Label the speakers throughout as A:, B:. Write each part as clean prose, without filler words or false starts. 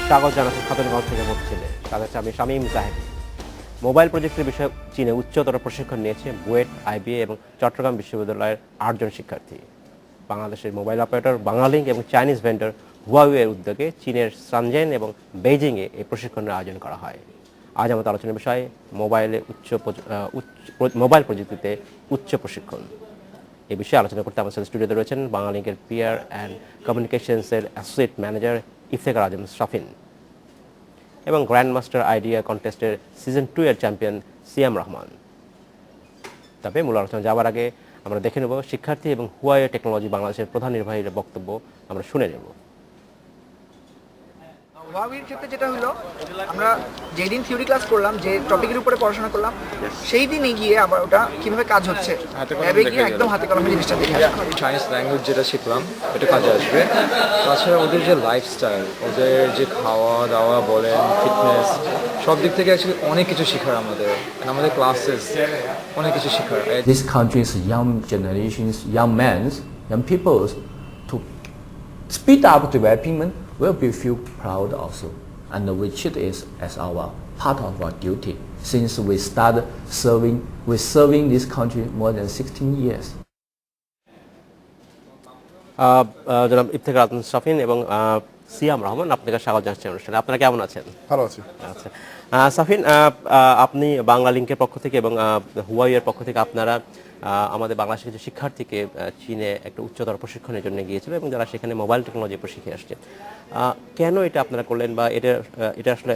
A: স্বাগত জানাচ্ছি খাতুনগঞ্জ থেকে বলছিলে। তাদের আমি শামীম জাহেদ। মোবাইল প্রযুক্তির বিষয়ে চীনে উচ্চতর প্রশিক্ষণ নিয়েছে বুয়েট, আইবিএ এবং চট্টগ্রাম বিশ্ববিদ্যালয়ের 8 জন শিক্ষার্থী। বাংলাদেশের মোবাইল অপারেটর বাংলালিংক এবং চাইনিজ ভেন্ডর হুয়াওয়ের উদ্যোগে চীনের শানজেন এবং বেইজিংয়ে এই প্রশিক্ষণের আয়োজন করা হয়। আজ আমাদের আলোচনার বিষয় মোবাইল প্রযুক্তিতে উচ্চ প্রশিক্ষণ। এই বিষয়ে আলোচনা করতে আমার সাথে স্টুডিওতে রয়েছেন বাংলালিংকের পিআর অ্যান্ড কমিউনিকেশনসের অ্যাসোসিয়েট ম্যানেজার ইফতেখার আজম শাফিন এবং গ্র্যান্ড মাস্টার আইডিয়া কন্টেস্টের সিজন 2 এর চ্যাম্পিয়ন সিয়াম রহমান। তবে মূল আলোচনা যাওয়ার আগে আমরা দেখে নেব শিক্ষার্থী এবং হুয়াওয়ে টেকনোলজি বাংলাদেশের প্রধান নির্বাহীর বক্তব্য আমরা শুনে নেব।
B: হুয়াওয়ের ক্ষেত্রে যেটা হলো, আমরা যেদিন থিওরি ক্লাস করলাম, যে টপিকের উপরে পড়াশোনা করলাম, সেই দিনই গিয়ে আবার ওটা কিভাবে কাজ হচ্ছে ল্যাবে গিয়ে একদম হাতে কলমে জিনিসটা দেখে
C: চাইনিজ ল্যাঙ্গুয়েজ যেটা শিখলাম এটা কাজে আসবে। তাছাড়া ওদের যে লাইফস্টাইল, ওদের যে খাওয়া দাওয়া বলেন, ফিটনেস, সব দিক থেকে অ্যাকচুয়ালি অনেক কিছু শেখার আমাদের ক্লাসেস অনেক কিছু শেখার।
D: This country's young generations, young men, young people to speed up development will be feel proud also, and which it is as our part of our duty since we started serving this country more than 16 years.
A: জনাব ইফতেখার আজম শাফিন এবং সিয়াম রহমান, আপনাকে স্বাগত জানাচ্ছি অনুষ্ঠানে। আপনারা কেমন আছেন?
E: ভালো আছি।
A: আচ্ছা, শাফিন, আপনি বাংলালিংকের পক্ষ থেকে এবং হুয়াওয়ের পক্ষ থেকে আপনারা আমাদের বাংলাদেশের কিছু শিক্ষার্থীকে চীনে একটা উচ্চতর প্রশিক্ষণের জন্য গিয়েছিল এবং যারা সেখানে মোবাইল টেকনোলজি শিখে আসছে। কেন এটা আপনারা করলেন, বা এটা আসলে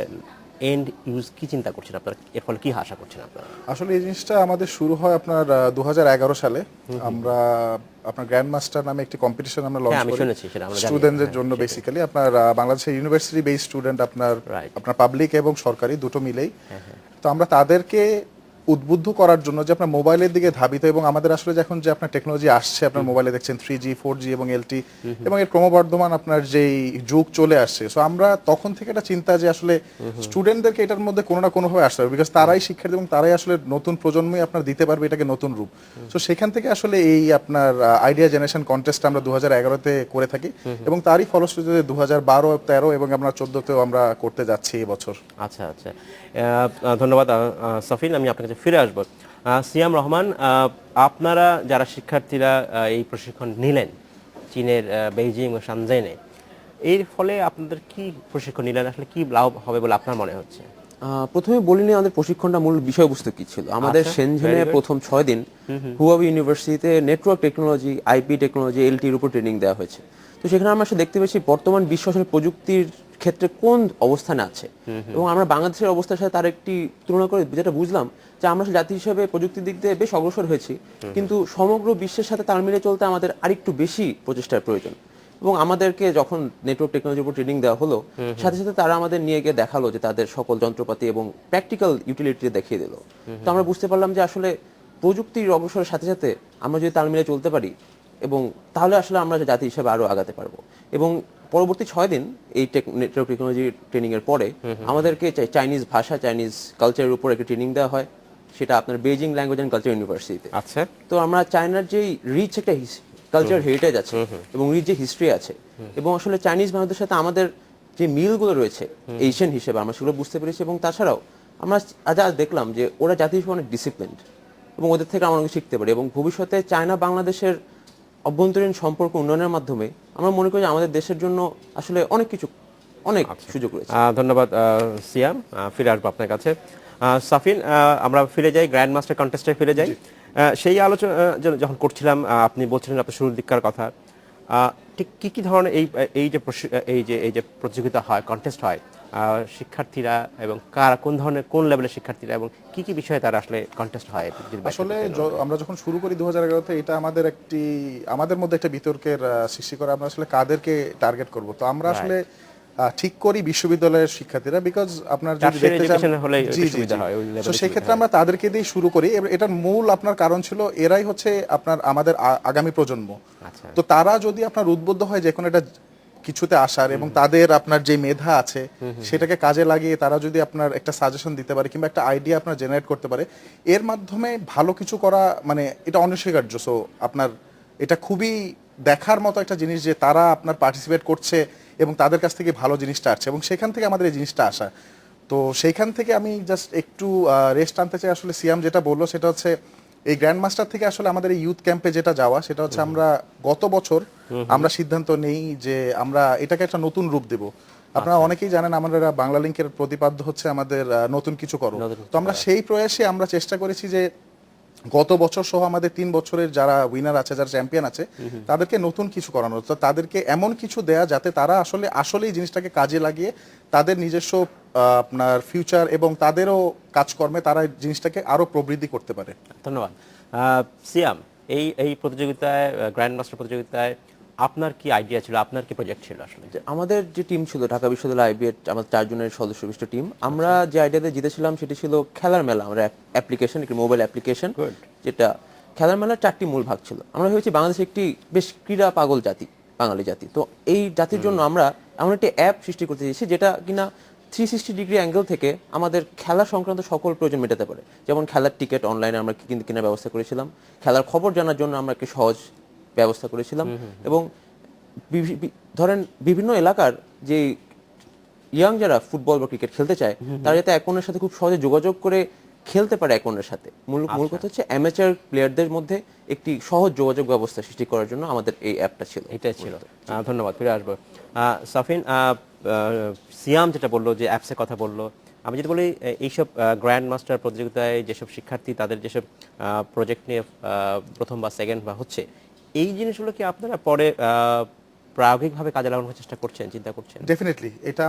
A: এন্ড ইউজ কি চিন্তা করছেন আপনারা, এর ফলে কি আশা করছেন আপনারা?
E: আসলে এই জিনিসটা আমাদের শুরু হয় আপনার 2011 সালে। আমরা আপনার গ্র্যান্ড মাস্টার নামে একটি কম্পিটিশন আমরা লঞ্চ করি স্টুডেন্টদের জন্য। বেসিক্যালি আপনার বাংলাদেশের ইউনিভার্সিটি বেসড স্টুডেন্ট, আপনার পাবলিক এবং সরকারি দুটো মিলেই। তো আমরা তাদেরকে উদ্বুদ্ধ করার জন্য যে আপনার মোবাইলের দিকে ধাবিত, এবং আমাদের আসলে যখন যে আপনার টেকনোলজি আসছে, আপনার মোবাইলে দেখছেন 3G 4G এবং LTE এবং এর ক্রমবর্ধমান আপনার যেই যুগ চলে আসছে। সো আমরা তখন থেকে একটা চিন্তা যে আসলে স্টুডেন্টদেরকে এটার মধ্যে কোনো না কোনোভাবে আসতে হবে, বিকজ তারাই শিক্ষার্থী এবং তারাই আসলে নতুন প্রজন্মই আপনার দিতে পারবে এটাকে নতুন রূপ। সো সেখান থেকে আসলে এই আপনার আইডিয়া জেনারেশন কন্টেস্ট আমরা 2011-তে করে থাকি এবং তারই ফলশ্রুতিতে 2012, 13 এবং আমরা 14-তেও আমরা করতে যাচ্ছি এবছর।
A: আচ্ছা আচ্ছা, ধন্যবাদ সাফিন। আমি আপনার কাছে ফিরে আসবো। সিয়াম রহমান, আপনারা যারা শিক্ষার্থীরা এই প্রশিক্ষণ নিলেন চীনের বেইজিং ও শানজেনে, এর ফলে আপনাদের কি প্রশিক্ষণ নিলেন, আসলে কি লাভ হবে বলে আপনার মনে হচ্ছে?
F: প্রথমে বলিনি আমাদের প্রশিক্ষণটা মূল বিষয়বস্তু কি ছিল। আমাদের শেনঝেনে প্রথম 6 দিন হুয়াওয়ে ইউনিভার্সিটিতে নেটওয়ার্ক টেকনোলজি, আইপি টেকনোলজি, এলটির উপর ট্রেনিং দেওয়া হয়েছে। তো সেখানে আমরা দেখতে পেয়েছি বর্তমান বিশ্ব আসলে প্রযুক্তির ক্ষেত্রে কোন অবস্থানে আছে, এবং আমরা বাংলাদেশের অবস্থার সাথে তার একটি তুলনা করে যেটা বুঝলাম যে আমরা জাতি হিসেবে প্রযুক্তির দিক দিয়ে বেশ অগ্রসর হয়েছি, কিন্তু সমগ্র বিশ্বের সাথে তাল মিলিয়ে চলতে আমাদের আরেকটু বেশি প্রচেষ্টার প্রয়োজন। এবং আমাদেরকে যখন নেটওয়ার্ক টেকনোলজির উপর ট্রেনিং দেওয়া হলো, সাথে সাথে তারা আমাদের নিয়ে গিয়ে দেখালো যে তাদের সকল যন্ত্রপাতি এবং প্র্যাকটিক্যাল ইউটিলিটি দেখিয়ে দিল। তো আমরা বুঝতে পারলাম যে আসলে প্রযুক্তির অগ্রসরের সাথে সাথে আমরা যদি তাল মিলিয়ে চলতে পারি, এবং তাহলে আসলে আমরা জাতি হিসেবে আরো আগাতে পারবো। এবং পরবর্তী 6 দিন এই নেটওয়ার্ক টেকনোলজি ট্রেনিং এর পরে আমাদেরকে চাইনিজ ভাষা, চাইনিজ কালচারের উপর একটা ট্রেনিং দেওয়া হয়, সেটা আপনার বেইজিং ল্যাঙ্গুয়েজ অ্যান্ড কালচার ইউনিভার্সিটিতে।
A: আচ্ছা,
F: তো আমরা চায়নার যে রিচ একটা কালচার হেরিটেজ আছে এবং রিচ যে হিস্ট্রি আছে, এবং আসলে চাইনিজ মানুষদের সাথে আমাদের যে মিলগুলো রয়েছে এশিয়ান হিসেবে, আমরা সেগুলো বুঝতে পেরেছি। এবং তাছাড়াও আমরা আজ দেখলাম যে ওরা জাতি হিসেবে অনেক ডিসিপ্লিনড, এবং ওদের থেকে আমরা অনেক শিখতে পারি। এবং ভবিষ্যতে চায়না বাংলাদেশের অভ্যন্তরীণ সম্পর্ক উন্নয়নের মাধ্যমে আমরা মনে করি আমাদের দেশের জন্য আসলে অনেক সুযোগ রয়েছে।
A: ধন্যবাদ সিয়াম, ফিরে আসবো আপনার কাছে। সাফিন, আমরা ফিরে যাই গ্র্যান্ড মাস্টার কন্টেস্টে ফিরে যাই। সেই আলোচনা যখন করছিলাম, আপনি বলছিলেন আপনার শুরুর দিককার কথা, ঠিক কি ধরনের এই যে প্রতিযোগিতা হয়, কন্টেস্ট হয়, শিক্ষার্থীরা এবং কোন লেভেলের শিক্ষার্থীরা এবং কি বিষয়ে তারা আসলে কন্টেস্ট হয়?
E: আসলে আমরা যখন শুরু করি 2011-তে, এটা আমাদের মধ্যে একটা বিতর্কের সৃষ্টি করে আমরা আসলে কাদেরকে টার্গেট করব। তো আমরা আসলে ঠিক করি বিশ্ববিদ্যালয়ের শিক্ষার্থীরা, বিকজ আপনার যদি দেখতে চান তো সেই ক্ষেত্রে আমরা তাদেরকে দিয়ে শুরু করি। এটার মূল আপনার কারণ ছিল এরাই হচ্ছে আপনার আমাদের আগামী প্রজন্ম। তো তারা যদি আপনার উদ্বুদ্ধ হয় যে কোনো একটা কিছুতে আসার, এবং তাদের আপনার যে মেধা আছে সেটাকে কাজে লাগিয়ে তারা যদি আপনার একটা সাজেশন দিতে পারে কিংবা একটা আইডিয়া আপনার জেনারেট করতে পারে, এর মাধ্যমে ভালো কিছু করা মানে এটা অনস্বীকার্য। সো আপনার এটা খুবই দেখার মতো একটা জিনিস যে তারা আপনার পার্টিসিপেট করছে এবং তাদের কাছ থেকে ভালো জিনিসটা আসছে এবং সেখান থেকে আমাদের এই জিনিসটা আসা। তো সেইখান থেকে আমি জাস্ট একটু রেস্ট আনতে চাই। আসলে সিয়াম যেটা বললো সেটা হচ্ছে এই গ্র্যান্ড মাস্টার থেকে আসলে আমাদের এই ইউথ ক্যাম্পে যেটা যাওয়া সেটা হচ্ছে আমরা গত বছর আমরা সিদ্ধান্ত নেই যে আমরা এটাকে একটা নতুন রূপ দেব। আপনারা অনেকেই জানেন আমাদের বাংলা লিংকের প্রতিপাদ্য হচ্ছে আমাদের নতুন কিছু করো। তো আমরা সেই প্রয়াসে আমরা চেষ্টা করেছি যে গত বছর সহ আমাদের 3 বছরের যারা উইনার আছে, যারা চ্যাম্পিয়ন আছে, তাদেরকে নতুন কিছু করানো, তো তাদেরকে এমন কিছু দেয়া যাতে তারা আসলে এই জিনিসটাকে কাজে লাগিয়ে তাদের নিজস্ব আপনার ফিউচার এবং তাদেরও কাজকর্মে তারা এই জিনিসটাকে আরো প্রবৃদ্ধি করতে পারে।
A: ধন্যবাদ। সিয়াম, এই প্রতিযোগিতায়, গ্র্যান্ড মাস্টার প্রতিযোগিতায় আপনার কি আইডিয়া ছিল, আপনার কি প্রজেক্ট ছিল আসলে?
F: আমাদের যে টিম ছিল ঢাকা বিশ্ববিদ্যালয় আইবিএ, আমাদের 4 জনের সদস্য বিশিষ্ট টিম, আমরা যে আইডিয়াতে জিতেছিলাম সেটি ছিল খেলার মেলা। আমরা অ্যাপ্লিকেশন, একটি মোবাইল অ্যাপ্লিকেশন, যেটা খেলার মেলার 4টি মূল ভাগ ছিল। আমরা ভেবেছি বাংলাদেশ একটি বেশ ক্রীড়া পাগল জাতি, বাঙালি জাতি। তো এই জাতির জন্য আমরা এমন একটি অ্যাপ সৃষ্টি করতে চেয়েছি যেটা কিনা 360 ডিগ্রি অ্যাঙ্গেল থেকে আমাদের খেলা সংক্রান্ত সকল প্রয়োজন মেটাতে পারে। যেমন খেলার টিকিট অনলাইনে আমরা কেনার ব্যবস্থা করেছিলাম, খেলার খবর জানার জন্য আমরা একটি সহজ ব্যবস্থা করেছিলাম, এবং ধরেন বিভিন্ন এলাকার যে ইয়াং যারা ফুটবল বা ক্রিকেট খেলতে চায় তারা যাতে এক অন্যের সাথে খুব সহজে যোগাযোগ করে খেলতে পারে এক অন্যের সাথে। মূল কথা হচ্ছে অ্যামেচার প্লেয়ারদের মধ্যে একটি সহজ যোগাযোগ ব্যবস্থা সৃষ্টি করার জন্য আমাদের এই অ্যাপটা ছিল।
A: এটাই ছিল। ধন্যবাদ, ফিরে আসবো। সাফিন, সিয়াম যেটা বললো যে অ্যাপসের কথা বললো, আমি যদি বলি এইসব গ্র্যান্ড মাস্টার প্রতিযোগিতায় যেসব শিক্ষার্থী তাদের যেসব প্রজেক্ট নিয়ে প্রথম বা সেকেন্ড বা হচ্ছে, এই জিনিসগুলো কি আপনারা পরে প্রায়োগিকভাবে কাজে লাগানোর চেষ্টা করছেন, চিন্তা করছেন?
E: ডেফিনেটলি এটা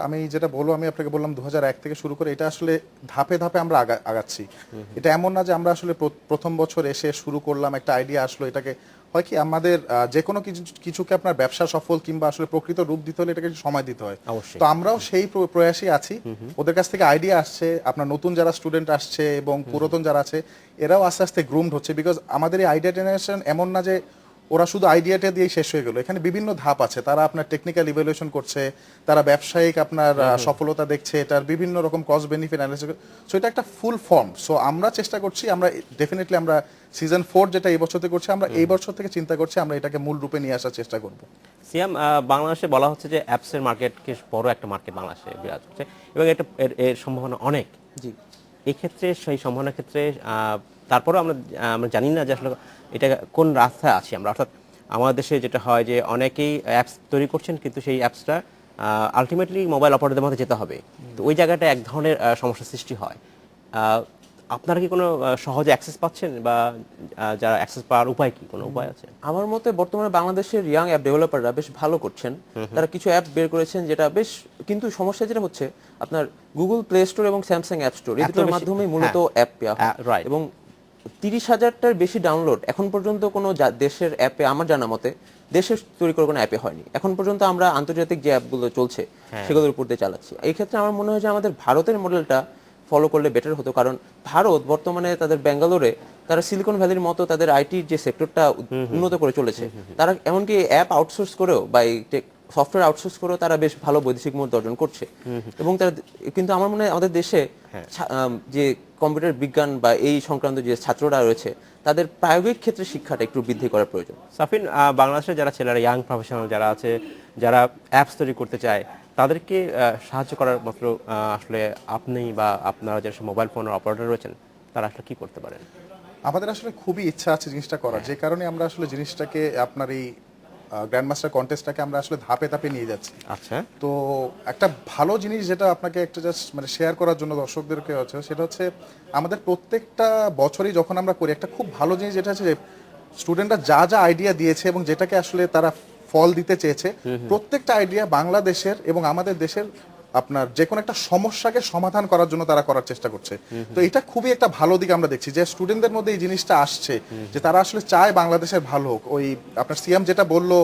E: আমি যেটা বলবো, আমি আপনাকে বললাম 2001 থেকে শুরু করে এটা আসলে ধাপে ধাপে আমরা আগাচ্ছি। এটা এমন না যে আমরা আসলে প্রথম বছর এসে শুরু করলাম, একটা আইডিয়া আসলো, এটাকে হয় কি আমাদের যে কোনো কিছুকে আপনার ব্যবসা সফল কিংবা আসলে প্রকৃত রূপ দিতে হলে এটাকে সময় দিতে হয়। তো আমরাও সেই প্রয়াসে আছি। ওদের কাছ থেকে আইডিয়া আসছে, আপনার নতুন যারা স্টুডেন্ট আসছে এবং পুরাতন যারা আছে এরাও আস্তে আস্তে গ্রুমড হচ্ছে। বিকজ আমাদের এই আইডিয়া জেনারেশন এমন না যে ওরা শুধু আইডিয়াটা দিয়ে শেষ হয়ে গেল, এখানে বিভিন্ন ধাপ আছে। তারা আপনার টেকনিক্যাল ইভ্যালুয়েশন করছে, তারা ব্যবসায়িক আপনার সফলতা দেখছে, এটার বিভিন্ন রকম কস্ট বেনিফিট অ্যানালাইসিস। সো এটা একটা ফুল ফর্ম। সো আমরা চেষ্টা করছি, আমরা ডেফিনেটলি আমরা সিজন 4 যেটা এই বছর থেকে করছি, আমরা এই বছর থেকে চিন্তা করছি আমরা এটাকে মূল রূপে নিয়ে আসার চেষ্টা করব।
A: সিয়াম, বাংলাদেশে বলা হচ্ছে যে অ্যাপসের মার্কেটকে বড় একটা মার্কেট বাংলাদেশে বিরাজ করছে এবং এটা এর সম্ভাবনা অনেক।
F: জি,
A: এই ক্ষেত্রে সেই সম্ভাবনার ক্ষেত্রে তারপরেও আমরা জানি না যে আসলে এটা কোন রাস্তায় আছি আমরা। অর্থাৎ আমাদের দেশে যেটা হয় যে অনেকেই অ্যাপস তৈরি করছেন কিন্তু সেই অ্যাপসটা আলটিমেটলি মোবাইল অপারেটরদের মধ্যে যেতে হবে। তো ওই জায়গাটা এক ধরনের সমস্যার সৃষ্টি হয়। আপনারা কি কোনো সহজে অ্যাক্সেস পাচ্ছেন বা যারা অ্যাক্সেস পাওয়ার উপায় কি, কোনো উপায় আছে?
F: আমার মতে বর্তমানে বাংলাদেশের ইয়াং অ্যাপ ডেভেলপাররা বেশ ভালো করছেন। তারা কিছু অ্যাপ বের করেছেন যেটা বেশ, কিন্তু সমস্যা যেটা হচ্ছে আপনার গুগল প্লে স্টোর এবং স্যামসাং অ্যাপ স্টোর এই দুটোর মাধ্যমে মূলত অ্যাপ পাওয়া হয়, এবং 30,000টার বেশি ডাউনলোড এখন পর্যন্ত কোনো দেশের অ্যাপে আমার জানা মতে দেশের তৈরি করে কোনো অ্যাপে হয়নি এখন পর্যন্ত। আমরা আন্তর্জাতিক যে অ্যাপগুলো চলছে সেগুলোর উপর দিয়ে চালাচ্ছি। এই ক্ষেত্রে আমার মনে হয় যে আমাদের ভারতের মডেলটা ফলো করলে বেটার হতো, কারণ ভারত বর্তমানে তাদের ব্যাঙ্গালোরে তারা সিলিকন ভ্যালির মতো তাদের আইটির যে সেক্টরটা উন্নত করে চলেছে, তারা এমনকি অ্যাপ আউটসোর্স করেও বা সফটওয়্যার আউটসোর্স করেও তারা বেশ ভালো বৈদেশিক মুদ্রা অর্জন করছে। এবং তারা কিন্তু আমার মনে হয় আমাদের দেশে যে কম্পিউটার বিজ্ঞান বা এই সংক্রান্ত যে ছাত্ররা রয়েছে তাদের প্রায়োগিক ক্ষেত্রে শিক্ষাটা একটু বৃদ্ধি করার প্রয়োজন।
A: সাফিন, বাংলাদেশের যারা ছেলেরা ইয়াং প্রফেশনাল যারা আছে, যারা অ্যাপস তৈরি করতে চায়, তাদেরকে সাহায্য করার মাত্র আসলে আপনি বা আপনারা যারা মোবাইল ফোনের অপারেটর রয়েছেন তারা আসলে কি করতে পারেন?
E: আমাদের আসলে খুবই ইচ্ছা আছে জিনিসটা করার, যে কারণে আমরা আসলে জিনিসটাকে আপনার এই গ্র্যান্ড মাস্টার কন্টেস্টটাকে আমরা আসলে ধাপে ধাপে নিয়ে যাচ্ছি।
A: আচ্ছা, তো
E: একটা ভালো জিনিস যেটা আপনাকে একটা জাস্ট মানে শেয়ার করার জন্য দর্শকদেরকে হচ্ছে, সেটা হচ্ছে আমাদের প্রত্যেকটা বছরই যখন আমরা করি একটা খুব ভালো জিনিস যেটা হচ্ছে যে স্টুডেন্টরা যা যা আইডিয়া দিয়েছে এবং যেটাকে আসলে তারা ফল দিতে চেয়েছে, প্রত্যেকটা আইডিয়া বাংলাদেশের এবং আমাদের দেশের আপনার যে কোনো একটা সমস্যাকে সমাধান করার জন্য তারা করার চেষ্টা করছে। তো এটা খুবই একটা ভালো দিক আমরা দেখছি যে স্টুডেন্টদের মধ্যে এই জিনিসটা আসছে যে তারা আসলে চায় বাংলাদেশের ভালো হোক। ওই আপনার সিএম যেটা বললো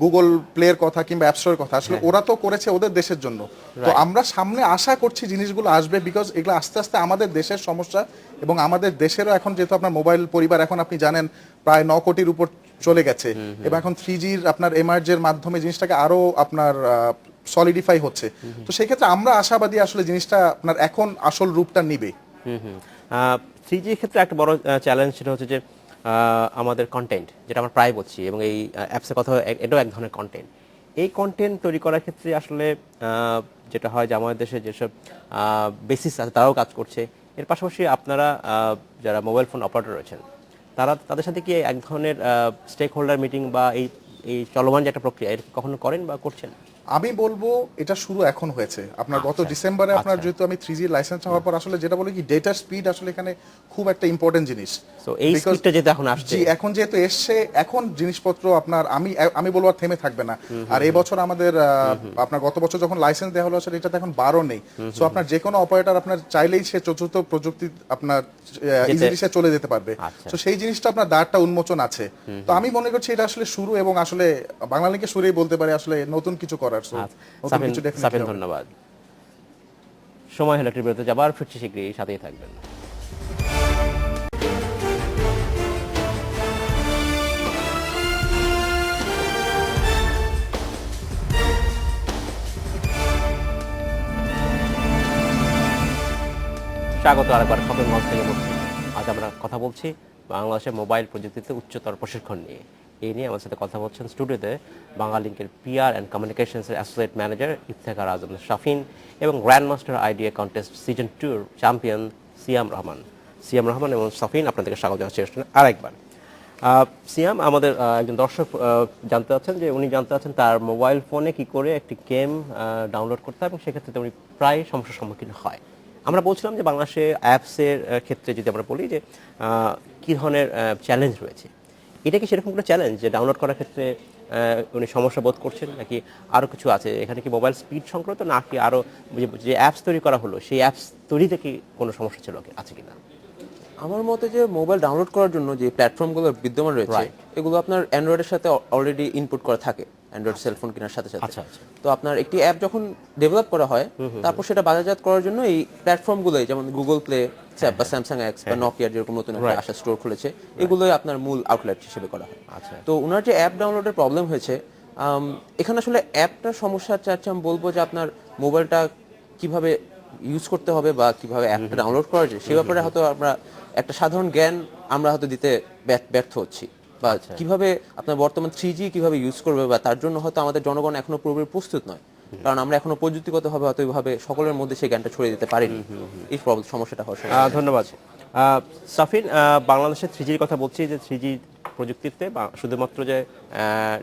E: গুগল প্লের কথা কিংবা অ্যাপ স্টোরের কথা, আসলে ওরা তো করেছে ওদের দেশের জন্য। তো আমরা সামনে আশা করছি জিনিসগুলো আসবে, বিকজ এগুলো আস্তে আস্তে আমাদের দেশের সমস্যা এবং আমাদের দেশেরও এখন যেহেতু আপনার মোবাইল পরিবার এখন আপনি জানেন প্রায় 9 কোটির উপর চলে গেছে এবং এখন 3Gর আপনার এমার্জের মাধ্যমে জিনিসটাকে আরো আপনার সলিডিফাই হচ্ছে। তো সেই ক্ষেত্রে আমরা আশাবাদী আসলে জিনিসটা আপনার এখন আসল রূপটা নিবে।
A: 3G ক্ষেত্রে একটা বড় চ্যালেঞ্জ সেটা হচ্ছে যে আমাদের কন্টেন্ট যেটা আমরা প্রায় বলছি, এবং এই অ্যাপসের কথা এটাও এক ধরনের কন্টেন্ট। এই কন্টেন্ট তৈরি করার ক্ষেত্রে আসলে যেটা হয় যে আমাদের দেশে যেসব বেসিস আছে তারাও কাজ করছে, এর পাশাপাশি আপনারা যারা মোবাইল ফোন অপারেটর রয়েছেন তাদের সাথে কি এক ধরনের স্টেক হোল্ডার মিটিং বা এই এই চলমান যে একটা প্রক্রিয়া এটা কখনো করেন বা করছেন?
E: আমি বলবো এটা শুরু এখন হয়েছে। আপনার গত ডিসেম্বরে আপনার যেহেতু আমি 3G লাইসেন্স হওয়ার পর আসলে যেটা বলি কি ডেটার স্পিড আসলে এখানে খুব একটা ইম্পর্টেন্ট জিনিস।
A: সো এই স্পিডটা যেটা এখন আসছে,
E: জি এখন যেহেতু এসছে, এখন জিনিসপত্র আপনার আমি বলবো আর থেমে থাকবে না। আর এই বছর আমাদের আপনার গত বছর যখন লাইসেন্স দেওয়া হলো আসলে এটাতে এখন 12 নেই। সো আপনার যে কোনো অপারেটর আপনার চাইলেই সে চতুর্থ প্রযুক্তি আপনার ইজিলি সে চলে যেতে পারবে। তো সেই জিনিসটা আপনার দ্বারটা উন্মোচন আছে। তো আমি মনে করছি এটা আসলে শুরু, এবং আসলে বাংলালিংকে শুরুই বলতে পারে আসলে নতুন কিছু করার।
A: সাফিন ধন্যবাদ। সময় হলো একটি বিরতি যাবার, ফিরছি শীঘ্রই, সাথেই থাকবেন। স্বাগত আরেকবার খবরগঞ্জ থেকে বলছি। আজ আমরা কথা বলছি বাংলাদেশের মোবাইল প্রযুক্তিতে উচ্চতর প্রশিক্ষণ নিয়ে। এই নিয়ে আমার সাথে কথা বলছেন স্টুডিওতে বাংলালিংকের পিআর অ্যান্ড কমিউনিকেশনসের অ্যাসোসিয়েট ম্যানেজার ইফতেখার আজম শাফিন এবং grand master idea contest season 2 champion Siam Rahman এবং শাফিন, আপনাদেরকে স্বাগত জানাচ্ছি আরেকবার। সিয়াম, আমাদের একজন দর্শক জানতে চাচ্ছেন যে উনি জানতে চাচ্ছেন তার মোবাইল ফোনে কি করে একটি গেম ডাউনলোড করতে হয় এবং সেক্ষেত্রে উনি প্রায় সমস্যার সম্মুখীন হয়। আমরা বলছিলাম যে বাংলাদেশে অ্যাপসের ক্ষেত্রে যদি আমরা বলি যে কী ধরনের চ্যালেঞ্জ রয়েছে, এটা কি সেরকম কোনো চ্যালেঞ্জ যে ডাউনলোড করার ক্ষেত্রে উনি সমস্যা বোধ করছেন, নাকি আরও কিছু আছে? এখানে কি মোবাইল স্পিড সংক্রান্ত, নাকি আরও যে অ্যাপস তৈরি করা হলো সেই অ্যাপস তৈরিতে কি কোনো সমস্যা ছিল আছে কিনা?
F: আমার মতে যে মোবাইল ডাউনলোড করার জন্য যে প্ল্যাটফর্মগুলো বিদ্যমান রয়েছে এগুলো আপনার অ্যান্ড্রয়েডের সাথে অলরেডি ইনপুট করা থাকে, অ্যান্ড্রয়েড সেলফোন কেনার সাথে সাথে। তো আপনার একটি অ্যাপ যখন ডেভেলপ করা হয় তারপর সেটা বাজারজাত করার জন্য এই প্ল্যাটফর্মগুলোই, যেমন গুগল প্লে বা স্যামসাং এক্স বা নোকিয়ার যেরকম নতুন একটা আশা স্টোর খুলেছে, এগুলোই আপনার মূল আউটলেট হিসেবে করা হয়। তো ওনার যে অ্যাপ ডাউনলোডের প্রবলেম হয়েছে, এখানে আসলে অ্যাপটার সমস্যা চাচ্ছি আমি বলবো যে আপনার মোবাইলটা কিভাবে ইউজ করতে হবে বা কিভাবে অ্যাপটা ডাউনলোড করা যায় সে ব্যাপারে হয়তো আমরা একটা সাধারণ জ্ঞান আমরা হয়তো দিতে ব্যর্থ হচ্ছি, বা কিভাবে আপনার বর্তমান 3G কিভাবে ইউজ করবে বা তার জন্য হয়তো আমাদের জনগণ এখনো পুরোপুরি প্রস্তুত নয়, কারণ আমরা এখনো প্রযুক্তিগতভাবে হয়তো এইভাবে সকলের মধ্যে সেই জ্ঞানটা ছড়িয়ে দিতে পারিনি। এই সমস্যাটা হওয়ার
A: ধন্যবাদ। সাফিন, বাংলাদেশের 3Gর কথা বলছি, যে 3G প্রযুক্তিতে শুধুমাত্র যে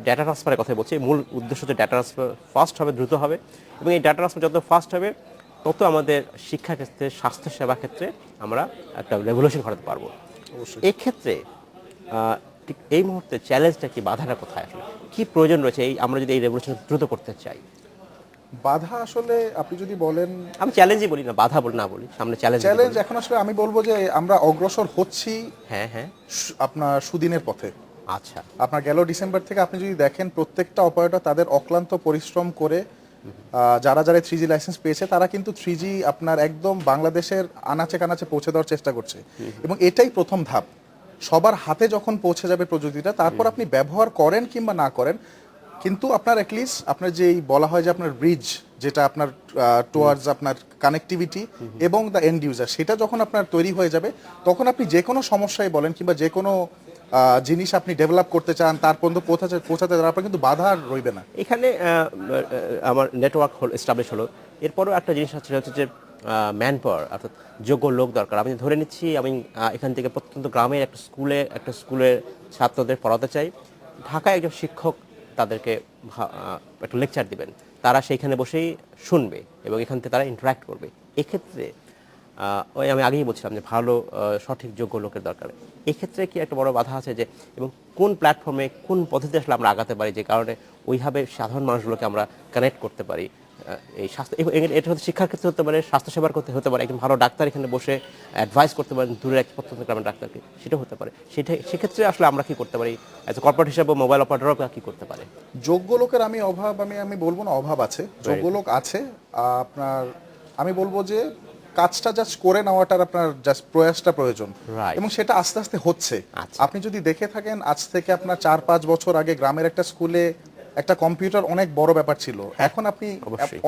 A: ডেটা ট্রান্সফারের কথা বলছি, মূল উদ্দেশ্য যে ডেটা ট্রান্সফার ফাস্ট হবে, দ্রুত হবে, এবং এই ডেটা ট্রান্সফার যত ফাস্ট হবে তত আমাদের শিক্ষা ক্ষেত্রে, স্বাস্থ্য সেবা ক্ষেত্রে আমরা একটা রেভলিউশন ঘটাতে পারবো। এক্ষেত্রে ঠিক এই মুহূর্তে চ্যালেঞ্জটা কি, বাধাটা কোথায়, আসলে কি প্রয়োজন রয়েছে এই আমরা যদি এই রেভলিউশন দ্রুত করতে চাই?
E: বাধা আসলে আপনি যদি বলেন,
A: আমি চ্যালেঞ্জই বলি না, বাধা বলি না, বলি সামনে চ্যালেঞ্জ
E: এখন আসলে আমি বলবো যে আমরা অগ্রসর হচ্ছি আপনার সুদিনের পথে।
A: আচ্ছা,
E: আপনার গেল ডিসেম্বর থেকে আপনি যদি দেখেন প্রত্যেকটা অপারেটর তাদের অক্লান্ত পরিশ্রম করে যারা 3G লাইসেন্স পেয়েছে তারা কিন্তু 3G আপনার একদম বাংলাদেশের আনাচে কানাচে পৌঁছে দেওয়ার চেষ্টা করছে, এবং এটাই প্রথম ধাপ। সবার হাতে যখন পৌঁছে যাবে প্রযুক্তিটা, তারপর আপনি ব্যবহার করেন কিংবা না করেন, কিন্তু আপনার অ্যাটলিস্ট আপনার যেই বলা হয় যে আপনার ব্রিজ, যেটা আপনার টুয়ার্ডস আপনার কানেক্টিভিটি এবং দ্য এন্ড ইউজার, সেটা যখন আপনার তৈরি হয়ে যাবে, তখন আপনি যে কোনো সমস্যায় বলেন কিংবা যে কোনো জিনিস আপনি ডেভেলপ করতে চান তার পর্যন্ত পৌঁছাতে আপনার কিন্তু বাধা আর রইবে না।
A: এখানে আমার নেটওয়ার্ক এস্টাবলিশ হলো, এরপরও একটা জিনিস আছে, সেটা হচ্ছে যে ম্যান পাওয়ার, অর্থাৎ যোগ্য লোক দরকার। আমি ধরে নিচ্ছি আমি এখান থেকে প্রত্যন্ত গ্রামের একটা স্কুলের ছাত্রদের পড়াতে চাই, ঢাকায় একজন শিক্ষক তাদেরকে একটা লেকচার দিবেন, তারা সেইখানে বসেই শুনবে এবং এখান থেকে তারা ইন্টারাক্ট করবে। এক্ষেত্রে ওই আমি আগেই বলছিলাম যে ভালো সঠিক যোগ্য লোকের দরকার। এক্ষেত্রে কি একটা বড় বাধা আছে, যে এবং কোন প্ল্যাটফর্মে কোন পদ্ধতি আসলে আমরা আগাতে পারি, যে কারণে ওইভাবে সাধারণ মানুষগুলোকে আমরা কানেক্ট করতে পারি? এই স্বাস্থ্য, এটা হচ্ছে শিক্ষার ক্ষেত্রে হতে পারে, স্বাস্থ্যসেবার করতে হতে পারে, একজন ভালো ডাক্তার এখানে বসে অ্যাডভাইস করতে পারেন দূরের এক প্রত্যন্ত গ্রামের ডাক্তারকে, সেটাও হতে পারে। সেক্ষেত্রে আসলে আমরা কি করতে পারি অ্যাজ এ কর্পোরেট হিসাবে, মোবাইল অপারেটরও কি করতে পারে?
E: যোগ্য লোকের আমি বলবো না অভাব আছে, যোগ্য লোক আছে। আপনার আমি বলবো যে কাজটা জাস্ট করে নেওয়াটার আপনার জাস্ট প্রয়াসটা প্রয়োজন, এবং সেটা আস্তে আস্তে হচ্ছে। আপনি যদি দেখে থাকেন, আজ থেকে আপনার 4-5 বছর আগে গ্রামের একটা স্কুলে একটা কম্পিউটার অনেক বড় ব্যাপার ছিল। এখন আপনি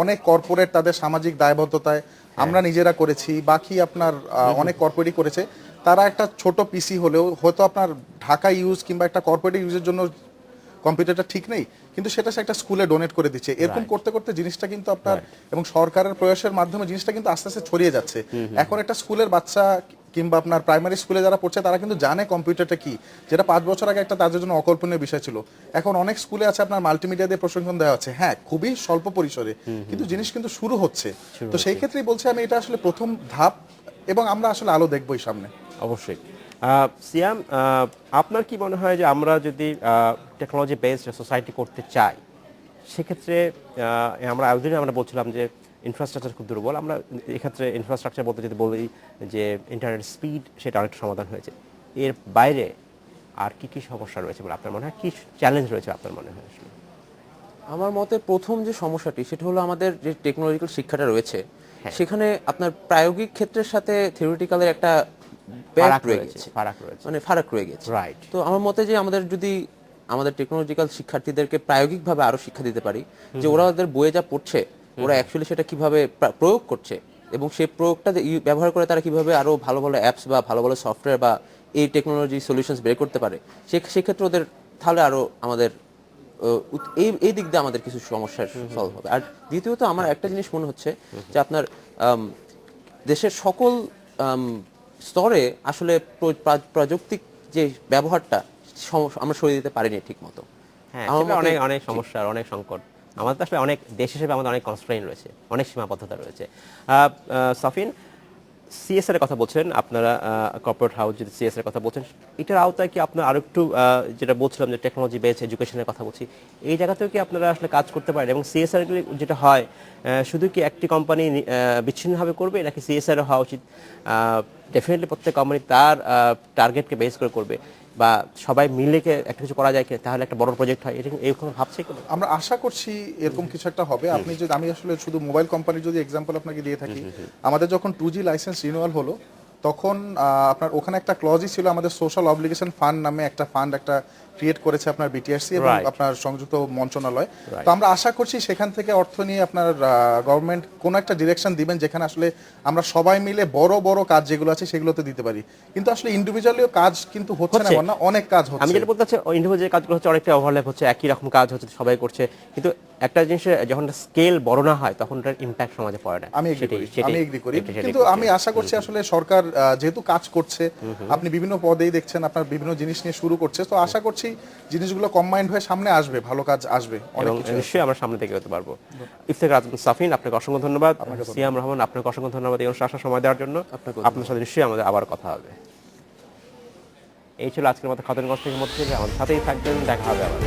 E: অনেক কর্পোরেট তাদের সামাজিক দায়বদ্ধতায়, আমরা নিজেরা করেছি, বাকি আপনার অনেক কর্পোরেটই করেছে, তারা একটা ছোট পিসি হলেও হয়তো আপনার ঢাকা ইউজ কিংবা একটা কর্পোরেট ইউজের জন্য কম্পিউটারটা ঠিক নেই, কিন্তু সেটা সে একটা স্কুলে ডোনেট করে দিচ্ছে। এরকম করতে করতে জিনিসটা কিন্তু আপনার এবং সরকারের প্রয়াসের মাধ্যমে জিনিসটা কিন্তু আস্তে আস্তে ছড়িয়ে যাচ্ছে। এখন একটা স্কুলের বাচ্চা কিংবা আপনার প্রাইমারি স্কুলে যারা পড়ছে তারা কিন্তু জানে কম্পিউটারটা কি, যেটা 5 বছর আগে একটা তাদের জন্য অকল্পনীয় বিষয় ছিল। এখন অনেক স্কুলে আছে আপনার মাল্টিমিডিয়া দিয়ে প্রশিক্ষণ দেওয়া হচ্ছে, হ্যাঁ খুবই স্বল্প পরিসরে, কিন্তু জিনিস কিন্তু শুরু হচ্ছে। তো সেই ক্ষেত্রেই বলছি আমি এটা আসলে প্রথম ধাপ, এবং আমরা আসলে আলো দেখবই সামনে।
A: অবশ্যই। সিয়াম, আপনার কি মনে হয় যে আমরা যদি টেকনোলজি বেসড সোসাইটি করতে চাই, সেক্ষেত্রে আমরা এতদিন আমরা বলছিলাম যে ইনফ্রাস্ট্রাকচার খুব দুর্বল, আমরা এক্ষেত্রে ইনফ্রাস্ট্রাকচার বলতে যদি বলি যে ইন্টারনেট স্পিড, সেটা অনেকটা সমাধান হয়েছে। এর বাইরে আর কি কি সমস্যা রয়েছে বলে আপনার মনে হয়, কি চ্যালেঞ্জ রয়েছে আপনার মনে হয় আসলে?
F: আমার মতে প্রথম যে সমস্যাটি সেটা হলো আমাদের যে টেকনোলজিক্যাল শিক্ষাটা রয়েছে সেখানে আপনার প্রায়োগিক ক্ষেত্রের সাথে থিওরিটিক্যালের একটা
A: ফারাক
F: রয়ে
A: রয়েছে,
F: গেছে,
A: ফারাক রয়েছে।
F: মানে ফারাক রয়ে গেছে।
A: রাইট।
F: তো আমার মতে যে আমাদের যদি আমাদের টেকনোলজিক্যাল শিক্ষার্থীদেরকে প্রায়োগিকভাবে আরো শিক্ষা দিতে পারি, যে ওরা ওদের বইয়ে যা পড়ছে ওরা অ্যাকচুয়ালি সেটা কিভাবে প্রয়োগ করছে, এবং সেই প্রয়োগটা ব্যবহার করে তারা কিভাবে আরো ভালো ভালো অ্যাপস বা ভালো ভালো সফটওয়্যার বা এই টেকনোলজি সলিউশনস বের করতে পারে, সেক্ষেত্রে ওদের তাহলে আরো আমাদের এই দিক দিয়ে আমাদের কিছু সমস্যার সলভ হবে। আর দ্বিতীয়ত আমার একটা জিনিস মনে হচ্ছে যে আপনার দেশের সকল স্তরে আসলে প্রযুক্তিক যে ব্যবহারটা আমরা সরিয়ে দিতে পারিনি ঠিক মতো।
A: হ্যাঁ, সেটা অনেক অনেক সমস্যার, অনেক সংকট। আমাদের আসলে অনেক দেশ হিসেবে আমাদের অনেক কনস্ট্রেইন রয়েছে, অনেক সীমাবদ্ধতা রয়েছে। সাফিন, সিএসআর এর কথা বলছেন আপনারা, কর্পোরেট হাউস যদি সিএসআর এর কথা বলছেন, এটার আওতায় কি আপনার আরো একটু যেটা বলছিলাম যে টেকনোলজি বেসড এডুকেশনের কথা বলছি, এই জায়গাতেও কি আপনারা আসলে কাজ করতে পারেন? এবং সিএসআর যেটা হয় শুধু কি একটি কোম্পানি বিচ্ছিন্নভাবে করবে, নাকি সিএসআর হওয়া উচিত ডেফিনেটলি প্রত্যেক কোম্পানি তার টার্গেটকে বেস করে করবে, বা সবাই মিলে একটা কিছু করা যায় কি, তাহলে একটা বড় প্রজেক্ট হয়, এরকম ভাবছে কি?
E: আমরা আশা করছি এরকম কিছু একটা হবে। আপনি যদি, আমি আসলে শুধু মোবাইল কোম্পানির যদি এক্সাম্পল আপনাকে দিয়ে থাকি, আমাদের যখন 2G লাইসেন্স রিনিউয়াল হলো তখন আপনার ওখানে একটা ক্লজই ছিল, আমাদের সোশ্যাল অবলিগেশন ফান্ড নামে একটা ফান্ড একটা ক্রিয়েট করেছে আপনার বিটিআরসি এবং আপনার সংযুক্ত মন্ত্রণালয়। তো আমরা আশা করছি সেখান থেকে অর্থ নিয়ে আপনার গভর্নমেন্ট কোন একটা ডিরেকশন দিবেন, যেখানে আসলে আমরা সবাই মিলে বড় বড় কাজ যেগুলো আছে সেগুলোতে দিতে পারি। কিন্তু আসলে ইন্ডিভিজুয়ালিও কাজ কিন্তু হচ্ছে না, অনেক কাজ হচ্ছে।
A: আমি যেটা বলতে চাচ্ছি, ইন্ডিভিজুয়াল কাজগুলো হচ্ছে অনেকটা ওভারল্যাপ হচ্ছে, একই রকম কাজ হচ্ছে, সবাই করছে, কিন্তু একটা জিনিসের যখন স্কেল বড় না হয় তখন এটার ইম্প্যাক্ট সমাজে পড়ে না।
E: আমি এগ্রি করি, কিন্তু আমি আশা করছি আসলে সরকার যেহেতু কাজ করছে, আপনি বিভিন্ন পদেই দেখছেন আপনার বিভিন্ন জিনিস নিয়ে শুরু করছে, তো আশা করছি জিনিসগুলো কম্বাইন্ড হয়ে সামনে আসবে, ভালো কাজ আসবে,
A: এবং নিশ্চয়ই আমরা সামনে থেকে হতে পারবো। ইফতেখার আজম সাফিন, আপনাকে অসংখ্য ধন্যবাদ। সিয়াম রহমান, আপনাকে অসংখ্য ধন্যবাদ এই অনুষ্ঠানে আসার সময় দেওয়ার জন্য। আপনার সাথে নিশ্চয়ই আমাদের আবার কথা হবে। এই ছিল আজকের মতো খাতুনগঞ্জ থেকে মধ্যে, আমাদের সাথেই থাকবেন, দেখা হবে আবার।